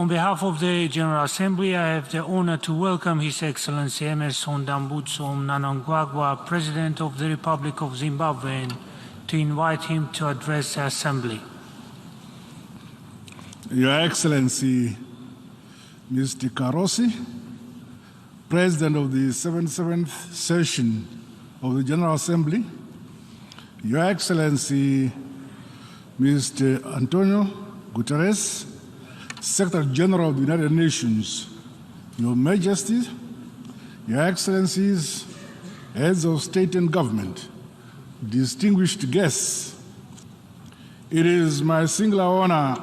On behalf of the General Assembly, I have the honor to welcome His Excellency Emmerson Dambudzo Mnangagwa, President of the Republic of Zimbabwe, and to invite him to address the Assembly. Your Excellency, Mr. Karosi, President of the 77th session of the General Assembly, Your Excellency, Mr. Antonio Guterres, Secretary General of the United Nations, Your Majesty, Your Excellencies, Heads of State and Government, distinguished guests, it is my singular honor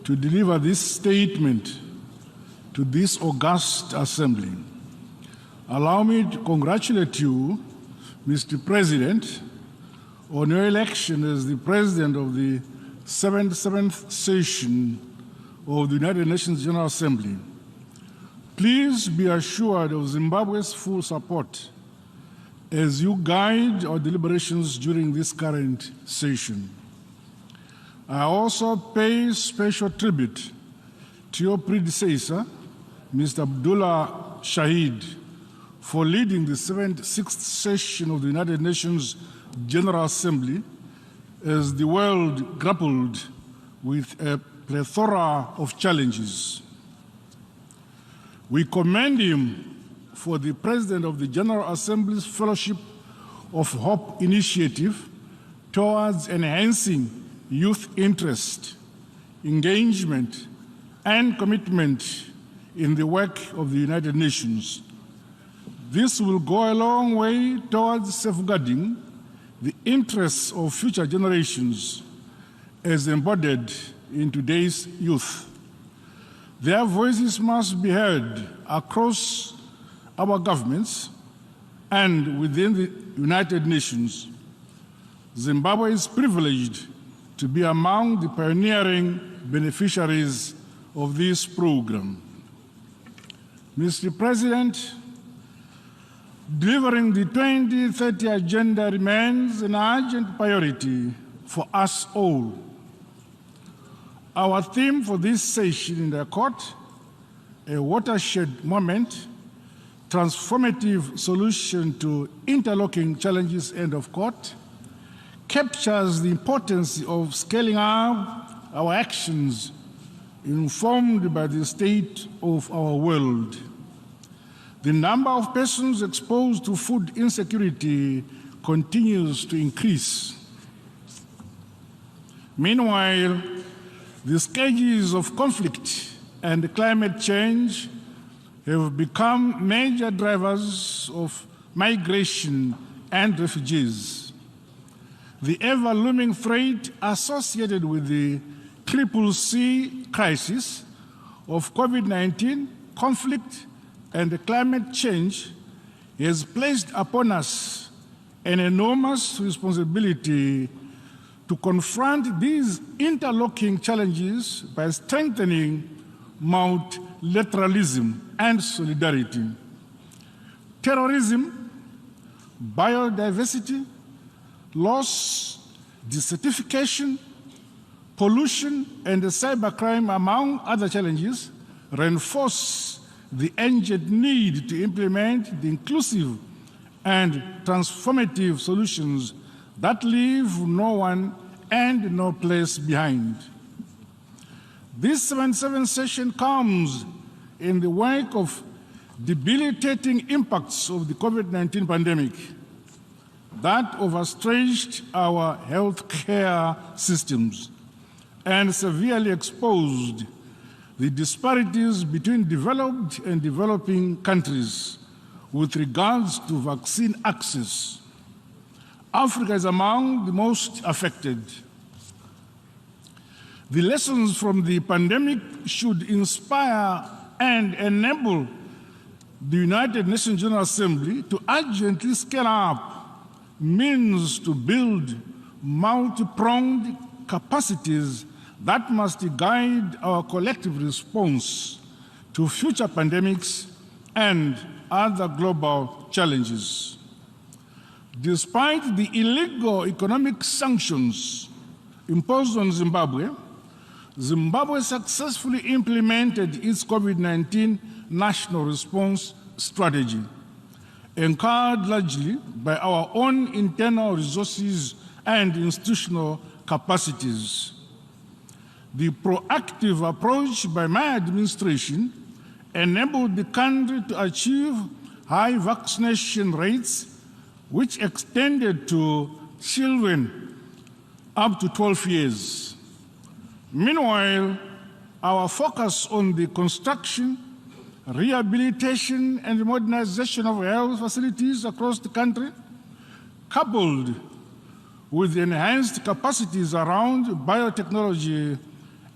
to deliver this statement to this august assembly. Allow me to congratulate you, Mr. President, on your election as the President of the 77th session of the United Nations General Assembly. Please be assured of Zimbabwe's full support as you guide our deliberations during this current session. I also pay special tribute to your predecessor, Mr. Abdullah Shahid, for leading the 76th session of the United Nations General Assembly as the world grappled with a plethora of challenges. We commend him for the President of the General Assembly's Fellowship of Hope initiative towards enhancing youth interest, engagement, and commitment in the work of the United Nations. This will go a long way towards safeguarding the interests of future generations as embodied in today's youth. Their voices must be heard across our governments and within the United Nations. Zimbabwe is privileged to be among the pioneering beneficiaries of this program. Mr. President, delivering the 2030 agenda remains an urgent priority for us all. Our theme for this session in the court, a watershed moment, transformative solution to interlocking challenges, end of quote, captures the importance of scaling up our actions informed by the state of our world. The number of persons exposed to food insecurity continues to increase. Meanwhile, the scourges of conflict and climate change have become major drivers of migration and refugees. The ever-looming threat associated with the CCC crisis of COVID-19, conflict, and climate change has placed upon us an enormous responsibility to confront these interlocking challenges by strengthening multilateralism and solidarity. Terrorism, biodiversity, loss, desertification, pollution, and cybercrime, among other challenges, reinforce the urgent need to implement the inclusive and transformative solutions that leave no one and no place behind. This 77th session comes in the wake of debilitating impacts of the COVID-19 pandemic that overstretched our healthcare systems and severely exposed the disparities between developed and developing countries with regards to vaccine access. Africa is among the most affected. The lessons from the pandemic should inspire and enable the United Nations General Assembly to urgently scale up means to build multi-pronged capacities that must guide our collective response to future pandemics and other global challenges. Despite the illegal economic sanctions imposed on Zimbabwe, Zimbabwe successfully implemented its COVID-19 national response strategy, encouraged largely by our own internal resources and institutional capacities. The proactive approach by my administration enabled the country to achieve high vaccination rates, which extended to children up to 12 years. Meanwhile, our focus on the construction, rehabilitation, and modernization of health facilities across the country, coupled with enhanced capacities around biotechnology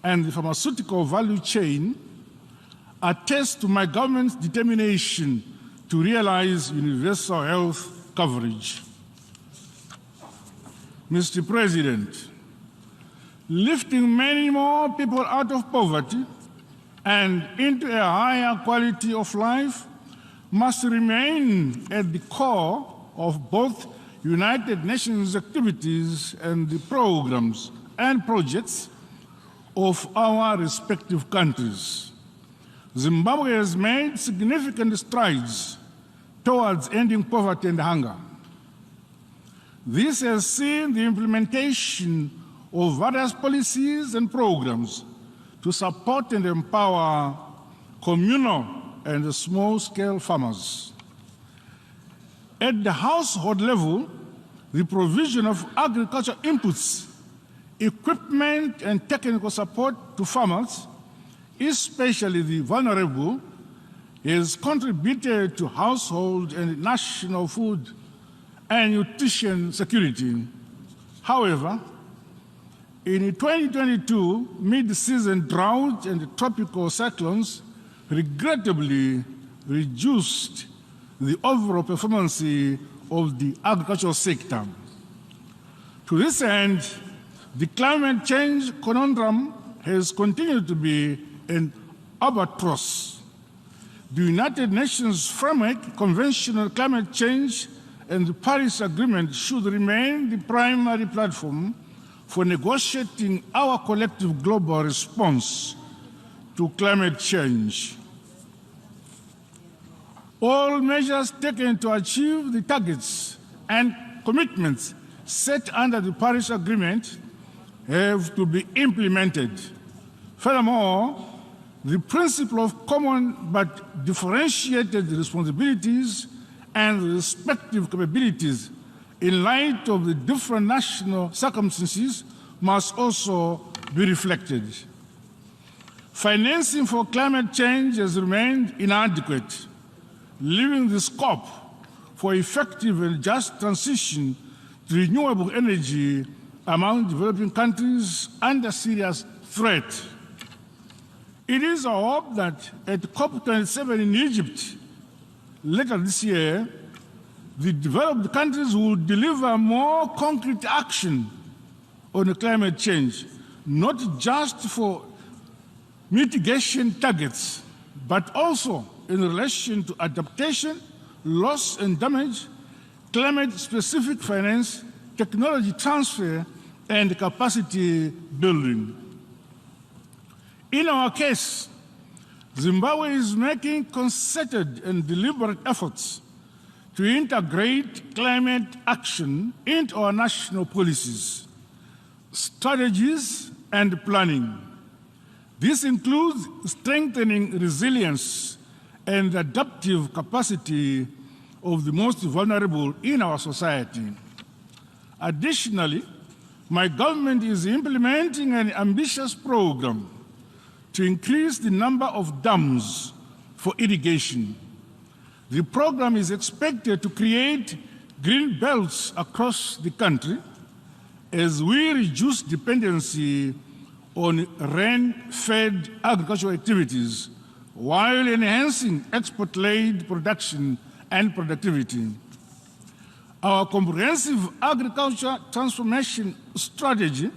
and the pharmaceutical value chain, attest to my government's determination to realize universal health coverage. Mr. President, lifting many more people out of poverty and into a higher quality of life must remain at the core of both United Nations activities and the programs and projects of our respective countries. Zimbabwe has made significant strides towards ending poverty and hunger. This has seen the implementation of various policies and programs to support and empower communal and small-scale farmers. At the household level, the provision of agricultural inputs, equipment, and technical support to farmers, especially the vulnerable, has contributed to household and national food and nutrition security. However, in 2022, mid-season drought and tropical cyclones regrettably reduced the overall performance of the agricultural sector. To this end, the climate change conundrum has continued to be an albatross. The United Nations Framework Convention on Climate Change and the Paris Agreement should remain the primary platform for negotiating our collective global response to climate change. All measures taken to achieve the targets and commitments set under the Paris Agreement have to be implemented. Furthermore, the principle of common but differentiated responsibilities and respective capabilities in light of the different national circumstances must also be reflected. Financing for climate change has remained inadequate, leaving the scope for effective and just transition to renewable energy among developing countries under serious threat. It is our hope that at COP27 in Egypt later this year, the developed countries will deliver more concrete action on climate change, not just for mitigation targets, but also in relation to adaptation, loss and damage, climate-specific finance, technology transfer, and capacity building. In our case, Zimbabwe is making concerted and deliberate efforts to integrate climate action into our national policies, strategies, and planning. This includes strengthening resilience and adaptive capacity of the most vulnerable in our society. Additionally, my government is implementing an ambitious program to increase the number of dams for irrigation. The program is expected to create green belts across the country as we reduce dependency on rain-fed agricultural activities while enhancing export-led production and productivity. Our comprehensive agriculture transformation strategy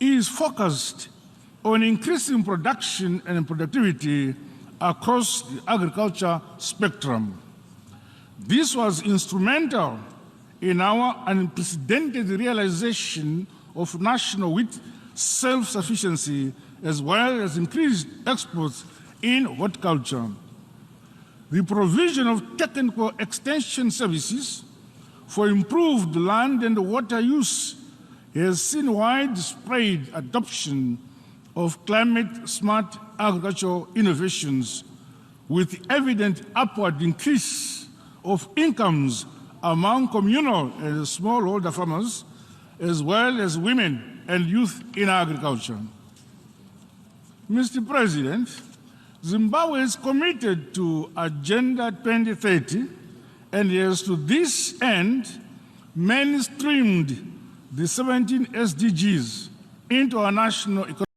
is focused on increasing production and productivity across the agriculture spectrum. This was instrumental in our unprecedented realization of national wheat self-sufficiency as well as increased exports in horticulture. The provision of technical extension services for improved land and water use has seen widespread adoption of climate-smart agricultural innovations, with evident upward increase of incomes among communal and smallholder farmers, as well as women and youth in agriculture. Mr. President, Zimbabwe is committed to Agenda 2030 and has to this end mainstreamed the 17 SDGs into our national economy.